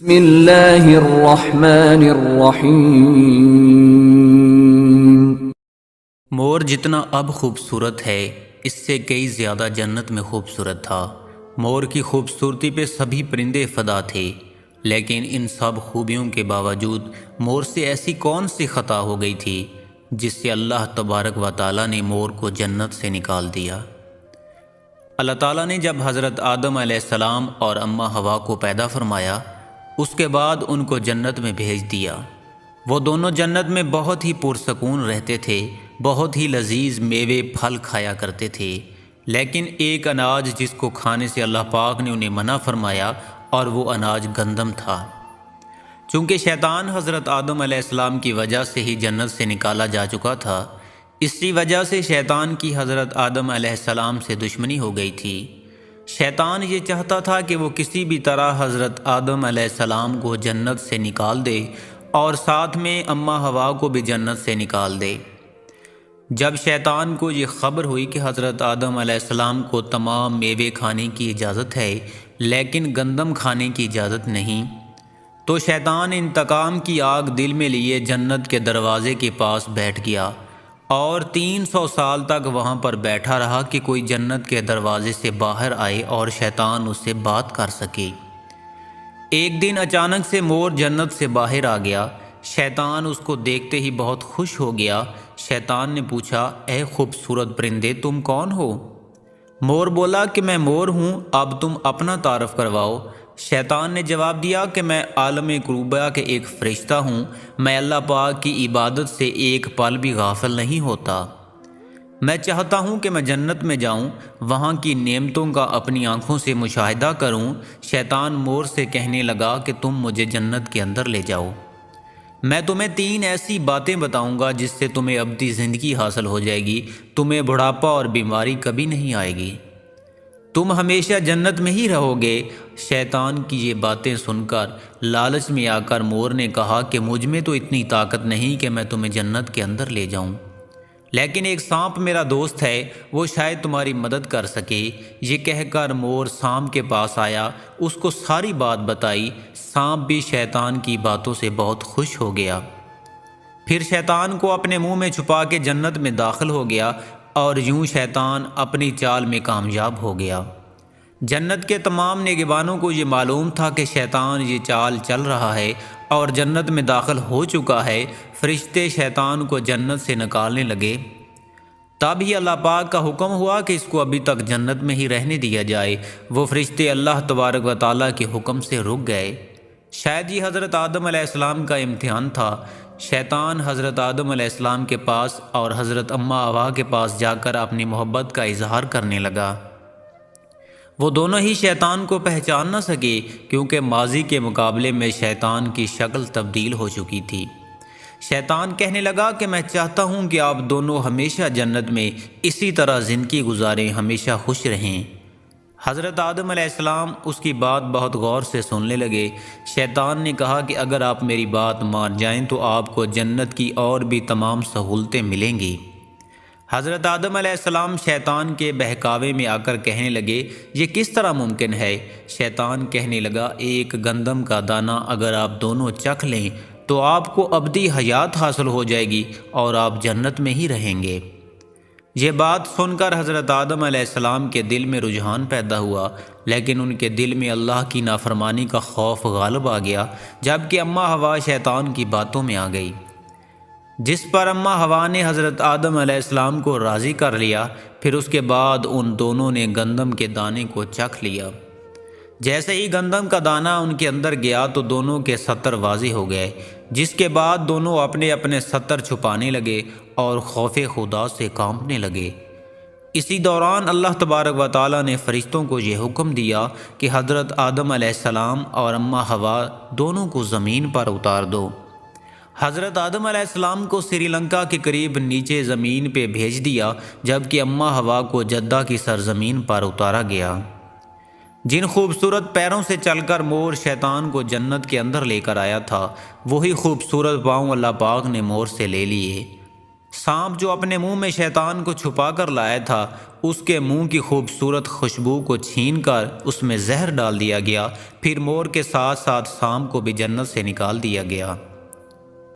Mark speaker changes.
Speaker 1: بسم اللہ الرحمن الرحیم۔
Speaker 2: مور جتنا اب خوبصورت ہے اس سے کئی زیادہ جنت میں خوبصورت تھا۔ مور کی خوبصورتی پہ سبھی پرندے فدا تھے، لیکن ان سب خوبیوں کے باوجود مور سے ایسی کون سی خطا ہو گئی تھی جس سے اللہ تبارک و تعالیٰ نے مور کو جنت سے نکال دیا۔ اللہ تعالیٰ نے جب حضرت آدم علیہ السلام اور اماں حوا کو پیدا فرمایا، اس کے بعد ان کو جنت میں بھیج دیا۔ وہ دونوں جنت میں بہت ہی پرسکون رہتے تھے، بہت ہی لذیذ میوے پھل کھایا کرتے تھے، لیکن ایک اناج جس کو کھانے سے اللہ پاک نے انہیں منع فرمایا، اور وہ اناج گندم تھا۔ چونکہ شیطان حضرت آدم علیہ السلام کی وجہ سے ہی جنت سے نکالا جا چکا تھا، اسی وجہ سے شیطان کی حضرت آدم علیہ السلام سے دشمنی ہو گئی تھی۔ شیطان یہ چاہتا تھا کہ وہ کسی بھی طرح حضرت آدم علیہ السلام کو جنت سے نکال دے اور ساتھ میں اماں حوا کو بھی جنت سے نکال دے۔ جب شیطان کو یہ خبر ہوئی کہ حضرت آدم علیہ السلام کو تمام میوے کھانے کی اجازت ہے لیکن گندم کھانے کی اجازت نہیں، تو شیطان انتقام کی آگ دل میں لیے جنت کے دروازے کے پاس بیٹھ گیا اور 300 سال تک وہاں پر بیٹھا رہا کہ کوئی جنت کے دروازے سے باہر آئے اور شیطان اس سے بات کر سکے۔ ایک دن اچانک سے مور جنت سے باہر آ گیا۔ شیطان اس کو دیکھتے ہی بہت خوش ہو گیا۔ شیطان نے پوچھا، اے خوبصورت پرندے، تم کون ہو؟ مور بولا کہ میں مور ہوں، اب تم اپنا تعارف کرواؤ۔ شیطان نے جواب دیا کہ میں عالم کروبہ کے ایک فرشتہ ہوں، میں اللہ پاک کی عبادت سے ایک پل بھی غافل نہیں ہوتا۔ میں چاہتا ہوں کہ میں جنت میں جاؤں، وہاں کی نعمتوں کا اپنی آنکھوں سے مشاہدہ کروں۔ شیطان مور سے کہنے لگا کہ تم مجھے جنت کے اندر لے جاؤ، میں تمہیں 3 ایسی باتیں بتاؤں گا جس سے تمہیں ابدی زندگی حاصل ہو جائے گی، تمہیں بڑھاپا اور بیماری کبھی نہیں آئے گی، تم ہمیشہ جنت میں ہی رہو گے۔ شیطان کی یہ باتیں سن کر لالچ میں آ کر مور نے کہا کہ مجھ میں تو اتنی طاقت نہیں کہ میں تمہیں جنت کے اندر لے جاؤں، لیکن ایک سانپ میرا دوست ہے، وہ شاید تمہاری مدد کر سکے۔ یہ کہہ کر مور سانپ کے پاس آیا، اس کو ساری بات بتائی۔ سانپ بھی شیطان کی باتوں سے بہت خوش ہو گیا، پھر شیطان کو اپنے منہ میں چھپا کے جنت میں داخل ہو گیا، اور یوں شیطان اپنی چال میں کامیاب ہو گیا۔ جنت کے تمام نگہبانوں کو یہ معلوم تھا کہ شیطان یہ چال چل رہا ہے اور جنت میں داخل ہو چکا ہے۔ فرشتے شیطان کو جنت سے نکالنے لگے، تب ہی اللہ پاک کا حکم ہوا کہ اس کو ابھی تک جنت میں ہی رہنے دیا جائے۔ وہ فرشتے اللہ تبارک و تعالیٰ کے حکم سے رک گئے۔ شاید یہ حضرت آدم علیہ السلام کا امتحان تھا۔ شیطان حضرت آدم علیہ السلام کے پاس اور حضرت اماں حوا کے پاس جا کر اپنی محبت کا اظہار کرنے لگا۔ وہ دونوں ہی شیطان کو پہچان نہ سکے، کیونکہ ماضی کے مقابلے میں شیطان کی شکل تبدیل ہو چکی تھی۔ شیطان کہنے لگا کہ میں چاہتا ہوں کہ آپ دونوں ہمیشہ جنت میں اسی طرح زندگی گزاریں، ہمیشہ خوش رہیں۔ حضرت آدم علیہ السلام اس کی بات بہت غور سے سننے لگے۔ شیطان نے کہا کہ اگر آپ میری بات مان جائیں تو آپ کو جنت کی اور بھی تمام سہولتیں ملیں گی۔ حضرت آدم علیہ السلام شیطان کے بہکاوے میں آ کر کہنے لگے، یہ کس طرح ممکن ہے؟ شیطان کہنے لگا، ایک گندم کا دانہ اگر آپ دونوں چکھ لیں تو آپ کو ابدی حیات حاصل ہو جائے گی اور آپ جنت میں ہی رہیں گے۔ یہ بات سن کر حضرت آدم علیہ السلام کے دل میں رجحان پیدا ہوا، لیکن ان کے دل میں اللہ کی نافرمانی کا خوف غالب آ گیا، جبکہ اماں حوا شیطان کی باتوں میں آ گئی، جس پر اماں حوا نے حضرت آدم علیہ السلام کو راضی کر لیا۔ پھر اس کے بعد ان دونوں نے گندم کے دانے کو چکھ لیا۔ جیسے ہی گندم کا دانہ ان کے اندر گیا تو دونوں کے ستر واضح ہو گئے، جس کے بعد دونوں اپنے اپنے ستر چھپانے لگے اور خوف خدا سے کانپنے لگے۔ اسی دوران اللہ تبارک و تعالیٰ نے فرشتوں کو یہ حکم دیا کہ حضرت آدم علیہ السلام اور اماں حوا دونوں کو زمین پر اتار دو۔ حضرت آدم علیہ السلام کو سری لنکا کے قریب نیچے زمین پہ بھیج دیا، جبکہ اماں حوا کو جدہ کی سرزمین پر اتارا گیا۔ جن خوبصورت پیروں سے چل کر مور شیطان کو جنت کے اندر لے کر آیا تھا، وہی خوبصورت پاؤں اللہ پاک نے مور سے لے لیے۔ سانپ جو اپنے منہ میں شیطان کو چھپا کر لایا تھا، اس کے منہ کی خوبصورت خوشبو کو چھین کر اس میں زہر ڈال دیا گیا، پھر مور کے ساتھ ساتھ سانپ کو بھی جنت سے نکال دیا گیا۔